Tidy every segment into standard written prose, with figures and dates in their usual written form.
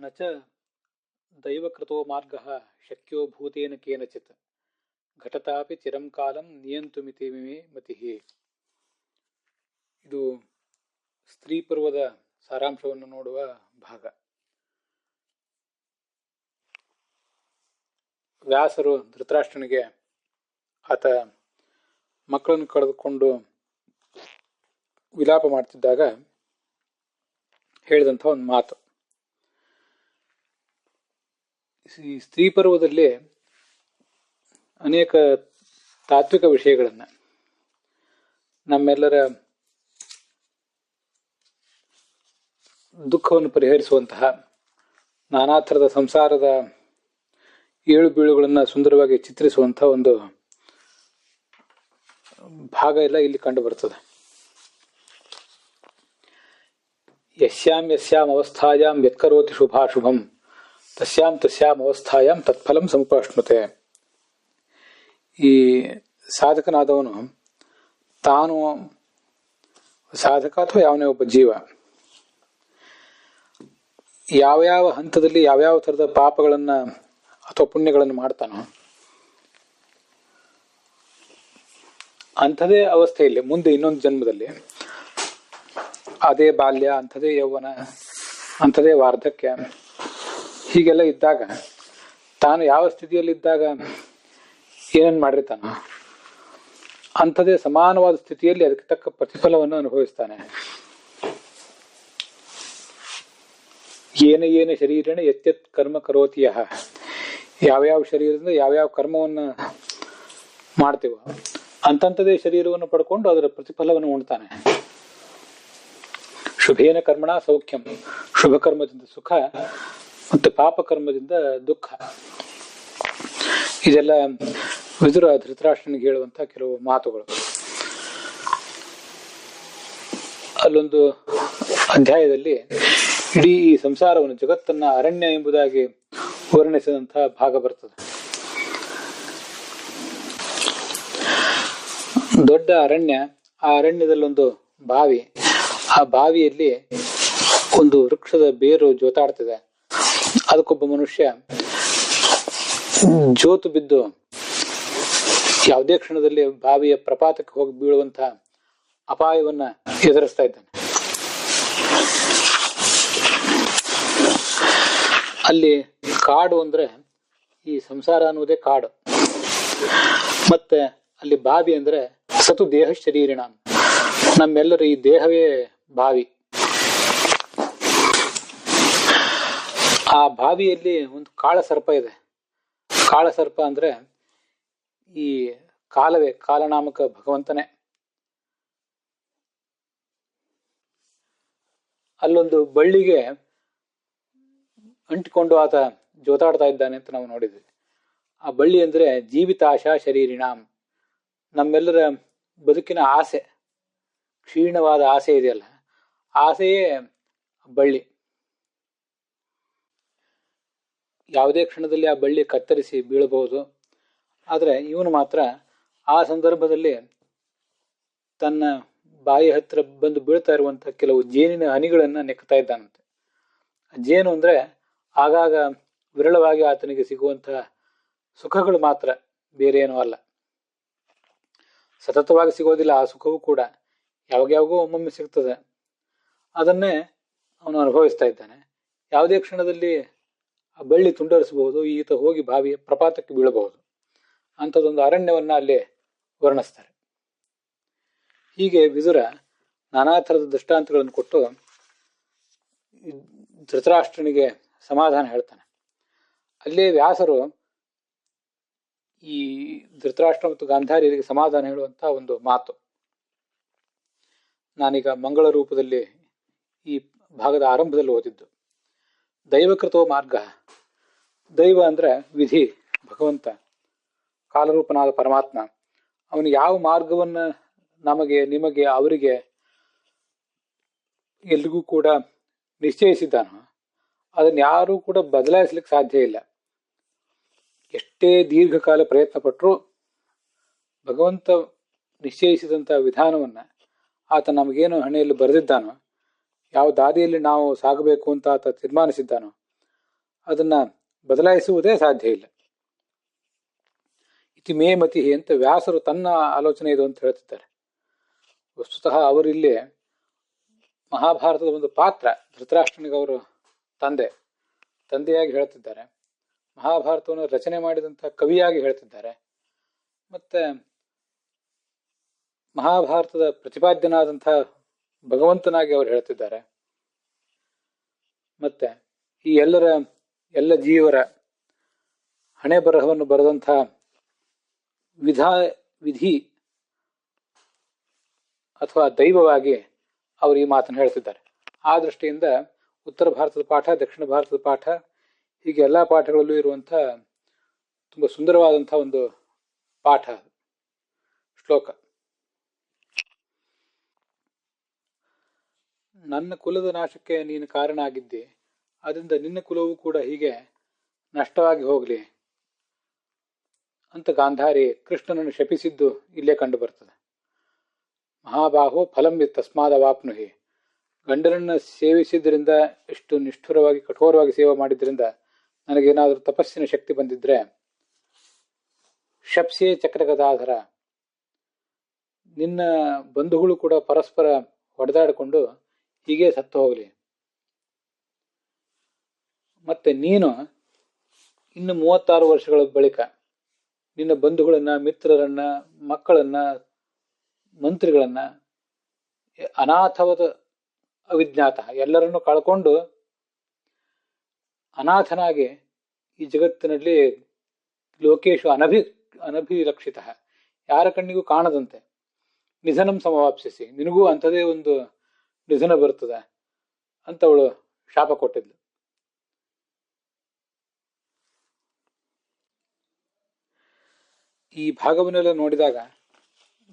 ನ ಚ ದೈವಕೃತೋ ಮಾರ್ಗಃ ಶಕ್ಯೋ ಭೂತೇನ ಕೇನಚಿತ್ ಘಟತಾಪಿ ಚಿರಂ ಕಾಲಂ ನಿಯಂತುಮಿತಿ ಮೇ ಮತಿಃ. ಇದು ಸ್ತ್ರೀ ಪರ್ವದ ಸಾರಾಂಶವನ್ನು ನೋಡುವ ಭಾಗ. ವ್ಯಾಸರು ಧೃತರಾಷ್ಟ್ರನಿಗೆ ಆತ ಮಕ್ಕಳನ್ನು ಕಳೆದುಕೊಂಡು ವಿಲಾಪ ಮಾಡ್ತಿದ್ದಾಗ ಹೇಳಿದಂಥ ಒಂದು ಮಾತು. ಈ ಸ್ತ್ರೀ ಪರ್ವದಲ್ಲಿ ಅನೇಕ ತಾತ್ವಿಕ ವಿಷಯಗಳನ್ನು, ನಮ್ಮೆಲ್ಲರ ದುಃಖವನ್ನು ಪರಿಹರಿಸುವಂತಹ ನಾನಾ ಥರದ ಸಂಸಾರದ ಏಳು ಬೀಳುಗಳನ್ನು ಸುಂದರವಾಗಿ ಚಿತ್ರಿಸುವಂತಹ ಒಂದು ಭಾಗ ಎಲ್ಲ ಇಲ್ಲಿ ಕಂಡು ಬರ್ತದೆ. ಯಸ್ಯಾಂ ಯಸ್ಯಾಂ ಅವಸ್ಥಾಯಾಂ ಯತ್ಕರೋತಿ ಶುಭಾಶುಭಂ ತಸ್ಯಾಂ ತಸ್ಯಾಂ ಅವಸ್ಥಾಯಾಂ ತತ್ಫಲಂ ಸಮುಪಶ್ನುತೆ. ಈ ಸಾಧಕನಾದವನು ತಾನು ಸಾಧಕ ಅಥವಾ ಯಾವನೇ ಒಬ್ಬ ಜೀವ ಯಾವ್ಯಾವ ಹಂತದಲ್ಲಿ ಯಾವ್ಯಾವ ಥರದ ಪಾಪಗಳನ್ನ ಅಥವಾ ಪುಣ್ಯಗಳನ್ನು ಮಾಡ್ತಾನೋ ಅಂಥದೇ ಅವಸ್ಥೆಯಲ್ಲಿ ಮುಂದೆ ಇನ್ನೊಂದು ಜನ್ಮದಲ್ಲಿ ಅದೇ ಬಾಲ್ಯ, ಅಂಥದೇ ಯೌವನ, ಅಂಥದೇ ವಾರ್ಧಕ್ಯ, ಹೀಗೆಲ್ಲ ಇದ್ದಾಗ ತಾನು ಯಾವ ಸ್ಥಿತಿಯಲ್ಲಿದ್ದಾಗ ಏನೇನು ಮಾಡಿರ್ತಾನೋ ಅಂಥದೇ ಸಮಾನವಾದ ಸ್ಥಿತಿಯಲ್ಲಿ ಅದಕ್ಕೆ ತಕ್ಕ ಪ್ರತಿಫಲವನ್ನು ಅನುಭವಿಸ್ತಾನೆ. ಏನ ಏನ ಶರೀರನ ಎತ್ತೆತ್ ಕರ್ಮ ಕರೋತಿಯ, ಯಾವ್ಯಾವ ಶರೀರದಿಂದ ಯಾವ್ಯಾವ ಕರ್ಮವನ್ನು ಮಾಡ್ತೀವೋ ಅಂತಂಥದೇ ಶರೀರವನ್ನು ಪಡ್ಕೊಂಡು ಅದರ ಪ್ರತಿಫಲವನ್ನು ಉಣ್ತಾನೆ. ಶುಭೇನ ಕರ್ಮಣ ಸೌಖ್ಯಂ, ಶುಭ ಕರ್ಮದಿಂದ ಸುಖ ಮತ್ತು ಪಾಪ ಕರ್ಮದಿಂದ ದುಃಖ. ಇದೆಲ್ಲ ವಿದುರ ಧೃತರಾಷ್ಟ್ರನಿಗೆ ಹೇಳುವಂತ ಕೆಲವು ಮಾತುಗಳು. ಅಲ್ಲೊಂದು ಅಧ್ಯಾಯದಲ್ಲಿ ಇಡೀ ಈ ಸಂಸಾರವನ್ನು, ಜಗತ್ತನ್ನ ಅರಣ್ಯ ಎಂಬುದಾಗಿ ವರ್ಣಿಸಿದಂತಹ ಭಾಗ ಬರ್ತದೆ. ದೊಡ್ಡ ಅರಣ್ಯ, ಆ ಅರಣ್ಯದಲ್ಲೊಂದು ಬಾವಿ, ಆ ಬಾವಿಯಲ್ಲಿ ಒಂದು ವೃಕ್ಷದ ಬೇರು ಜೋತಾಡ್ತಿದೆ. ಅದಕ್ಕೊಬ್ಬ ಮನುಷ್ಯ ಜೋತು ಬಿದ್ದು ಯಾವುದೇ ಕ್ಷಣದಲ್ಲಿ ಬಾವಿಯ ಪ್ರಪಾತಕ್ಕೆ ಹೋಗಿ ಬೀಳುವಂತ ಅಪಾಯವನ್ನ ಎದುರಿಸ್ತಾ ಇದ್ದಾನೆ. ಅಲ್ಲಿ ಕಾಡು ಅಂದ್ರೆ ಈ ಸಂಸಾರ ಅನ್ನುವುದೇ ಕಾಡು, ಮತ್ತೆ ಅಲ್ಲಿ ಬಾವಿ ಅಂದ್ರೆ ಸತು ದೇಹ ಶರೀರಿಣ, ನಮ್ಮೆಲ್ಲರ ಈ ದೇಹವೇ ಬಾವಿ. ಆ ಬಾವಿಯಲ್ಲಿ ಒಂದು ಕಾಳಸರ್ಪ ಇದೆ. ಕಾಳಸರ್ಪ ಅಂದ್ರೆ ಈ ಕಾಲವೇ, ಕಾಲನಾಮಕ ಭಗವಂತನೇ. ಅಲ್ಲೊಂದು ಬಳ್ಳಿಗೆ ಅಂಟಿಕೊಂಡು ಆತ ಜೋತಾಡ್ತಾ ಇದ್ದಾನೆ ಅಂತ ನಾವು ನೋಡಿದ್ವಿ. ಆ ಬಳ್ಳಿ ಅಂದ್ರೆ ಜೀವಿತಾಶಾ ಶರೀರಿಣಾಂ, ನಮ್ಮೆಲ್ಲರ ಬದುಕಿನ ಆಸೆ, ಕ್ಷೀಣವಾದ ಆಸೆ ಇದೆಯಲ್ಲ, ಆಸೆಯೇ ಬಳ್ಳಿ. ಯಾವುದೇ ಕ್ಷಣದಲ್ಲಿ ಆ ಬಳ್ಳಿ ಕತ್ತರಿಸಿ ಬೀಳಬಹುದು. ಆದ್ರೆ ಇವನು ಮಾತ್ರ ಆ ಸಂದರ್ಭದಲ್ಲಿ ತನ್ನ ಬಾಯಿ ಹತ್ರ ಬಂದು ಬೀಳ್ತಾ ಇರುವಂತ ಕೆಲವು ಜೇನಿನ ಹನಿಗಳನ್ನ ನೆಕ್ತಾ ಇದ್ದಾನಂತೆ. ಜೇನು ಅಂದ್ರೆ ಆಗಾಗ ವಿರಳವಾಗಿ ಆತನಿಗೆ ಸಿಗುವಂತಹ ಸುಖಗಳು ಮಾತ್ರ, ಬೇರೆ ಏನೂ ಅಲ್ಲ. ಸತತವಾಗಿ ಸಿಗೋದಿಲ್ಲ ಆ ಸುಖವೂ ಕೂಡ, ಯಾವಾಗ್ಯಾವಾಗೋ ಒಮ್ಮೊಮ್ಮೆ ಸಿಗ್ತದೆ. ಅದನ್ನೇ ಅವನು ಅನುಭವಿಸ್ತಾ ಇದ್ದಾನೆ. ಯಾವುದೇ ಕ್ಷಣದಲ್ಲಿ ಆ ಬಳ್ಳಿ ತುಂಡರಿಸಬಹುದು, ಈತ ಹೋಗಿ ಬಾವಿಯ ಪ್ರಪಾತಕ್ಕೆ ಬೀಳಬಹುದು. ಅಂಥದ್ದೊಂದು ಅರಣ್ಯವನ್ನ ಅಲ್ಲಿ ವರ್ಣಿಸ್ತಾರೆ. ಹೀಗೆ ವಿದುರ ನಾನಾ ಥರದ ದೃಷ್ಟಾಂತಗಳನ್ನು ಕೊಟ್ಟು ಧೃತರಾಷ್ಟ್ರನಿಗೆ ಸಮಾಧಾನ ಹೇಳ್ತಾನೆ. ಅಲ್ಲೇ ವ್ಯಾಸರು ಈ ಧೃತರಾಷ್ಟ್ರ ಮತ್ತು ಗಾಂಧಾರಿಯರಿಗೆ ಸಮಾಧಾನ ಹೇಳುವಂತ ಒಂದು ಮಾತು ನಾನೀಗ ಮಂಗಳ ರೂಪದಲ್ಲಿ ಈ ಭಾಗದ ಆರಂಭದಲ್ಲಿ ಓದಿದ್ದು. ದೈವಕೃತೋ ಮಾರ್ಗ, ದೈವ ಅಂದ್ರೆ ವಿಧಿ, ಭಗವಂತ, ಕಾಲರೂಪನಾದ ಪರಮಾತ್ಮ. ಅವನು ಯಾವ ಮಾರ್ಗವನ್ನ ನಮಗೆ, ನಿಮಗೆ, ಅವರಿಗೆ, ಎಲ್ರಿಗೂ ಕೂಡ ನಿಶ್ಚಯಿಸಿದ್ದಾನೋ ಅದನ್ನ ಯಾರೂ ಕೂಡ ಬದಲಾಯಿಸ್ಲಿಕ್ಕೆ ಸಾಧ್ಯ ಇಲ್ಲ. ಎಷ್ಟೇ ದೀರ್ಘಕಾಲ ಪ್ರಯತ್ನ ಪಟ್ಟರೂ ಭಗವಂತ ನಿಶ್ಚಯಿಸಿದಂಥ ವಿಧಾನವನ್ನ ಆತ ನಮಗೇನು ಹಣೆಯಲ್ಲಿ ಬರೆದಿದ್ದಾನೋ, ಯಾವ ದಾರಿಯಲ್ಲಿ ನಾವು ಸಾಗಬೇಕು ಅಂತ ಆತ ತೀರ್ಮಾನಿಸಿದ್ದಾನೋ ಅದನ್ನ ಬದಲಾಯಿಸುವುದೇ ಸಾಧ್ಯ ಇಲ್ಲ. ಇತಿ ಮೇ ಮತಿ ಅಂತ ವ್ಯಾಸರು ತನ್ನ ಆಲೋಚನೆ ಇದು ಅಂತ ಹೇಳ್ತಿದ್ದಾರೆ. ವಸ್ತುತಃ ಅವರಿಲ್ಲಿ ಮಹಾಭಾರತದ ಒಂದು ಪಾತ್ರ, ಧೃತರಾಷ್ಟ್ರನಿಗೆ ಅವರು ತಂದೆಯಾಗಿ ಹೇಳ್ತಿದ್ದಾರೆ, ಮಹಾಭಾರತವನ್ನು ರಚನೆ ಮಾಡಿದಂತಹ ಕವಿಯಾಗಿ ಹೇಳ್ತಿದ್ದಾರೆ, ಮತ್ತೆ ಮಹಾಭಾರತದ ಪ್ರತಿಪಾದ್ಯನಾದಂತಹ ಭಗವಂತನಾಗಿ ಅವರು ಹೇಳ್ತಿದ್ದಾರೆ. ಮತ್ತೆ ಈ ಎಲ್ಲ ಜೀವರ ಹಣೆ ಬರಹವನ್ನು ಬರೆದಂತಹ ವಿಧಿ ಅಥವಾ ದೈವವಾಗಿ ಅವರು ಈ ಮಾತನ್ನು ಹೇಳ್ತಿದ್ದಾರೆ. ಆ ದೃಷ್ಟಿಯಿಂದ ಉತ್ತರ ಭಾರತದ ಪಾಠ, ದಕ್ಷಿಣ ಭಾರತದ ಪಾಠ, ಹೀಗೆ ಎಲ್ಲ ಪಾಠಗಳಲ್ಲೂ ಇರುವಂಥ ತುಂಬ ಸುಂದರವಾದಂಥ ಒಂದು ಪಾಠ, ಶ್ಲೋಕ. ನನ್ನ ಕುಲದ ನಾಶಕ್ಕೆ ನೀನು ಕಾರಣ ಆಗಿದ್ದಿ, ಅದರಿಂದ ನಿನ್ನ ಕುಲವೂ ಕೂಡ ಹೀಗೆ ನಷ್ಟವಾಗಿ ಹೋಗಲಿ ಅಂತ ಗಾಂಧಾರಿ ಕೃಷ್ಣನನ್ನು ಶಪಿಸಿದ್ದು ಇಲ್ಲೇ ಕಂಡು ಬರ್ತದೆ. ಮಹಾಬಾಹೋ ಫಲಂ ತಸ್ಮಾದವಾಪ್ನುಹಿ, ಗಂಡನನ್ನು ಸೇವಿಸಿದ್ರಿಂದ, ಎಷ್ಟು ನಿಷ್ಠುರವಾಗಿ ಕಠೋರವಾಗಿ ಸೇವೆ ಮಾಡಿದ್ರಿಂದ ನನಗೇನಾದರೂ ತಪಸ್ಸಿನ ಶಕ್ತಿ ಬಂದಿದ್ರೆ, ಶಪ್ಸೇ ಚಕ್ರಗದಾಧರ, ನಿನ್ನ ಬಂಧುಗಳು ಕೂಡ ಪರಸ್ಪರ ಹೊಡೆದಾಡಿಕೊಂಡು ಹೀಗೆ ಸತ್ತು ಹೋಗಲಿ. ಮತ್ತೆ ನೀನು ಇನ್ನು 36 ವರ್ಷಗಳ ಬಳಿಕ ನಿನ್ನ ಬಂಧುಗಳನ್ನ, ಮಿತ್ರರನ್ನ, ಮಕ್ಕಳನ್ನ, ಮಂತ್ರಿಗಳನ್ನ, ಅನಾಥವಾದ ಅವಿಜ್ಞಾತ ಎಲ್ಲರನ್ನು ಕಳ್ಕೊಂಡು ಅನಾಥನಾಗಿ ಈ ಜಗತ್ತಿನಲ್ಲಿ ಲೋಕೇಶು ಅನಭಿಲಕ್ಷಿತ, ಯಾರ ಕಣ್ಣಿಗೂ ಕಾಣದಂತೆ ನಿಧನಂ ಸಮವಾಪ್ಸಿಸಿ, ನಿನಗೂ ಅಂಥದೇ ಒಂದು ನಿಧನ ಬರ್ತದೆ ಅಂತ ಅವಳು ಶಾಪ ಕೊಟ್ಟಿದ್ಲು. ಈ ಭಾಗವನ್ನೆಲ್ಲ ನೋಡಿದಾಗ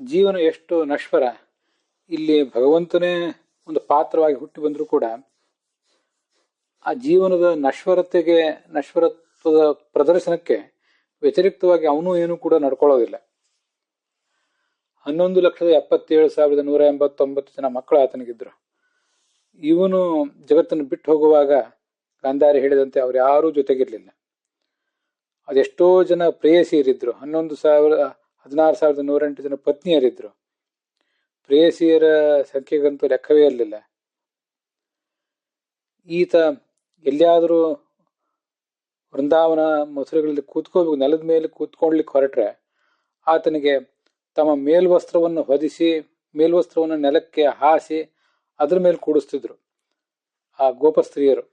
ಜೀವನ ಎಷ್ಟು ನಶ್ವರ, ಇಲ್ಲಿ ಭಗವಂತನೇ ಒಂದು ಪಾತ್ರವಾಗಿ ಹುಟ್ಟಿ ಬಂದರೂ ಕೂಡ ಆ ಜೀವನದ ನಶ್ವರತ್ವದ ಪ್ರದರ್ಶನಕ್ಕೆ ವ್ಯತಿರಿಕ್ತವಾಗಿ ಅವನು ಏನೂ ಕೂಡ ನಡ್ಕೊಳ್ಳೋದಿಲ್ಲ. 11,77,189 ಜನ ಮಕ್ಕಳು ಆತನಿಗಿದ್ರು. ಇವನು ಜಗತ್ತನ್ನು ಬಿಟ್ಟು ಹೋಗುವಾಗ ಗಾಂಧಾರಿ ಹೇಳಿದಂತೆ ಅವ್ರು ಯಾರೂ ಜೊತೆಗಿರ್ಲಿಲ್ಲ. ಅದೆಷ್ಟೋ ಜನ ಪ್ರೇಯಸಿಯರಿದ್ರು, 16,108 ಜನ ಪತ್ನಿಯರಿದ್ರು. ಪ್ರೇಯಸಿಯರ ಸಂಖ್ಯೆಗಂತೂ ಲೆಕ್ಕವೇ ಇರಲಿಲ್ಲ. ಈತ ಎಲ್ಲಿಯಾದರೂ ವೃಂದಾವನ ಮಥುರೆಗಳಲ್ಲಿ ಕೂತ್ಕೋಬೇಕು, ನೆಲದ ಮೇಲೆ ಕೂತ್ಕೊಳ್ಲಿಕ್ಕೆ ಹೊರಟ್ರೆ ಆತನಿಗೆ ತಮ್ಮ ಮೇಲ್ವಸ್ತ್ರವನ್ನು ಹೊದಿಸಿ, ಮೇಲ್ವಸ್ತ್ರವನ್ನು ನೆಲಕ್ಕೆ ಹಾಸಿ ಅದ್ರ ಮೇಲೆ ಕೂಡಿಸ್ತಿದ್ರು ಆ ಗೋಪಸ್ತ್ರೀಯರು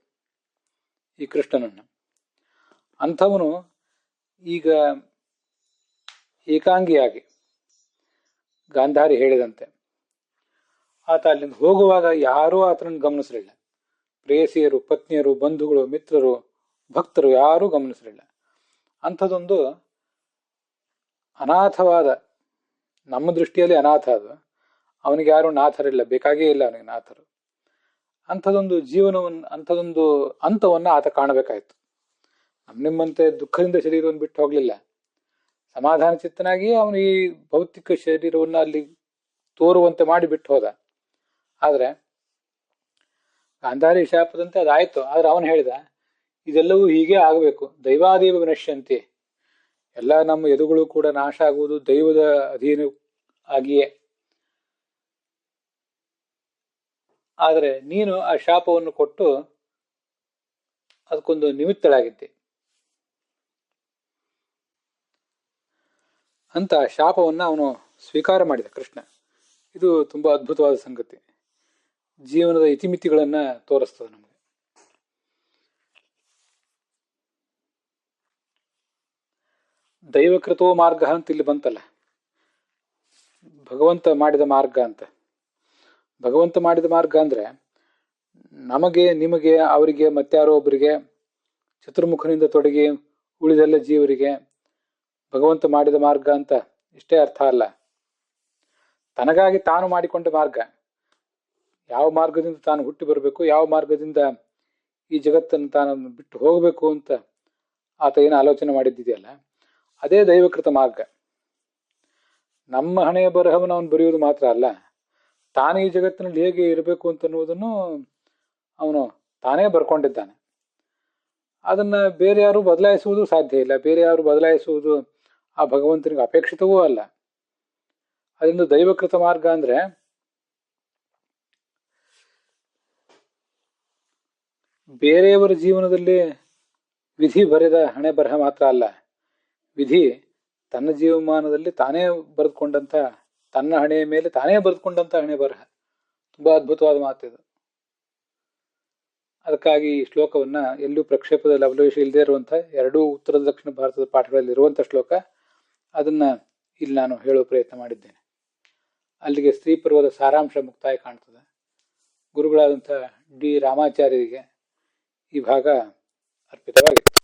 ಈ ಕೃಷ್ಣನನ್ನು. ಅಂಥವನು ಈಗ ಏಕಾಂಗಿಯಾಗಿ ಗಾಂಧಾರಿ ಹೇಳಿದಂತೆ ಆತ ಅಲ್ಲಿಂದ ಹೋಗುವಾಗ ಯಾರೂ ಆತನನ್ನು ಗಮನಿಸಲಿಲ್ಲ. ಪ್ರೇಯಸಿಯರು, ಪತ್ನಿಯರು, ಬಂಧುಗಳು, ಮಿತ್ರರು, ಭಕ್ತರು ಯಾರೂ ಗಮನಿಸಲಿಲ್ಲ. ಅಂಥದ್ದೊಂದು ಅನಾಥವಾದ, ನಮ್ಮ ದೃಷ್ಟಿಯಲ್ಲಿ ಅನಾಥ ಅದು, ಅವನಿಗೆ ಯಾರು ನಾಥರಿಲ್ಲ, ಬೇಕಾಗೇ ಇಲ್ಲ ಅವನಿಗೆ ನಾಥರು. ಅಂಥದೊಂದು ಅಂಥದೊಂದು ಅಂತವನ್ನು ಆತ ಕಾಣಬೇಕಾಯ್ತು. ನಿಮ್ಮಂತೆ ದುಃಖದಿಂದ ಶರೀರವನ್ನು ಬಿಟ್ಟು ಹೋಗ್ಲಿಲ್ಲ. ಸಮಾಧಾನ ಚಿತ್ತನಾಗಿ ಅವನು ಈ ಭೌತಿಕ ಶರೀರವನ್ನು ಅಲ್ಲಿ ತೋರುವಂತೆ ಮಾಡಿ ಬಿಟ್ಟು ಹೋದ. ಆದ್ರೆ ಗಾಂಧಾರಿ ಶಾಪದಂತೆ ಅದಾಯ್ತು. ಆದ್ರೆ ಅವನು ಹೇಳಿದ, ಇದೆಲ್ಲವೂ ಹೀಗೆ ಆಗಬೇಕು, ದೈವಾದೇವ ವಿನಶ್ಯಂತಿ, ಎಲ್ಲ ನಮ್ಮ ಎದುಗಳು ಕೂಡ ನಾಶ ಆಗುವುದು ದೈವದ ಅಧೀನ ಆಗಿಯೇ. ಆದರೆ ನೀನು ಆ ಶಾಪವನ್ನು ಕೊಟ್ಟು ಅದಕ್ಕೊಂದು ನಿಮಿತ್ತಳಾಗಿದ್ದೆ ಅಂತ ಶಾಪವನ್ನು ಅವನು ಸ್ವೀಕಾರ ಮಾಡಿದ ಕೃಷ್ಣ. ಇದು ತುಂಬಾ ಅದ್ಭುತವಾದ ಸಂಗತಿ, ಜೀವನದ ಇತಿಮಿತಿಗಳನ್ನ ತೋರಿಸ್ತದೆ ನಮಗೆ. ದೈವಕೃತೋ ಮಾರ್ಗ ಅಂತ ಇಲ್ಲಿ ಬಂತಲ್ಲ, ಭಗವಂತ ಮಾಡಿದ ಮಾರ್ಗ ಅಂತ. ಭಗವಂತ ಮಾಡಿದ ಮಾರ್ಗ ಅಂದ್ರೆ ನಮಗೆ, ನಿಮಗೆ, ಅವರಿಗೆ, ಮತ್ತಾರೋ ಒಬ್ಬರಿಗೆ, ಚತುರ್ಮುಖನಿಂದ ತೊಡಗಿ ಉಳಿದೆಲ್ಲ ಜೀವರಿಗೆ ಭಗವಂತ ಮಾಡಿದ ಮಾರ್ಗ ಅಂತ ಇಷ್ಟೇ ಅರ್ಥ ಅಲ್ಲ. ತನಗಾಗಿ ತಾನು ಮಾಡಿಕೊಂಡ ಮಾರ್ಗ. ಯಾವ ಮಾರ್ಗದಿಂದ ತಾನು ಹುಟ್ಟಿ ಬರಬೇಕು, ಯಾವ ಮಾರ್ಗದಿಂದ ಈ ಜಗತ್ತನ್ನು ತಾನು ಬಿಟ್ಟು ಹೋಗಬೇಕು ಅಂತ ಆತ ಏನು ಆಲೋಚನೆ ಮಾಡಿದ್ದಿದೆಯಲ್ಲ, ಅದೇ ದೈವಕೃತ ಮಾರ್ಗ. ನಮ್ಮ ಹಣೆಯ ಬರಹವನ್ನು ಅವನು ಬರೆಯುವುದು ಮಾತ್ರ ಅಲ್ಲ, ತಾನೇ ಈ ಜಗತ್ತಿನಲ್ಲಿ ಹೇಗೆ ಇರಬೇಕು ಅಂತನ್ನುವುದನ್ನು ಅವನು ತಾನೇ ಬರ್ಕೊಂಡಿದ್ದಾನೆ. ಅದನ್ನ ಬೇರೆ ಯಾರು ಬದಲಾಯಿಸುವುದು ಸಾಧ್ಯ ಇಲ್ಲ. ಬೇರೆ ಯಾರು ಬದಲಾಯಿಸುವುದು ಆ ಭಗವಂತನಿಗೆ ಅಪೇಕ್ಷಿತವೂ ಅಲ್ಲ. ಅದರಿಂದ ದೈವಕೃತ ಮಾರ್ಗ ಅಂದ್ರೆ ಬೇರೆಯವರ ಜೀವನದಲ್ಲಿ ವಿಧಿ ಬರೆದ ಹಣೆ ಬರಹ ಮಾತ್ರ ಅಲ್ಲ, ವಿಧಿ ತನ್ನ ಜೀವಮಾನದಲ್ಲಿ ತಾನೇ ಬರೆದುಕೊಂಡಂತ, ತನ್ನ ಹಣೆಯ ಮೇಲೆ ತಾನೇ ಬರೆದುಕೊಂಡಂತ ಹಣೆ ಬರಹ. ತುಂಬಾ ಅದ್ಭುತವಾದ ಮಾತಿದು. ಅದಕ್ಕಾಗಿ ಈ ಶ್ಲೋಕವನ್ನ ಎಲ್ಲೂ ಪ್ರಕ್ಷೇಪದಲ್ಲಿ ಅವಲೇಶ ಇಲ್ಲದೆ ಇರುವಂತಹ ಎರಡೂ ಉತ್ತರ ದಕ್ಷಿಣ ಭಾರತದ ಪಾಠಗಳಲ್ಲಿ ಇರುವಂತಹ ಶ್ಲೋಕ. ಅದನ್ನ ಇಲ್ಲಿ ನಾನು ಹೇಳುವ ಪ್ರಯತ್ನ ಮಾಡಿದ್ದೇನೆ. ಅಲ್ಲಿಗೆ ಸ್ತ್ರೀ ಪರ್ವದ ಸಾರಾಂಶ ಮುಕ್ತಾಯ ಕಾಣ್ತದೆ. ಗುರುಗಳಾದಂತಹ ಡಿ ರಾಮಾಚಾರ್ಯರಿಗೆ ಈ ಭಾಗ ಅರ್ಪಿತವಾಗಿದೆ.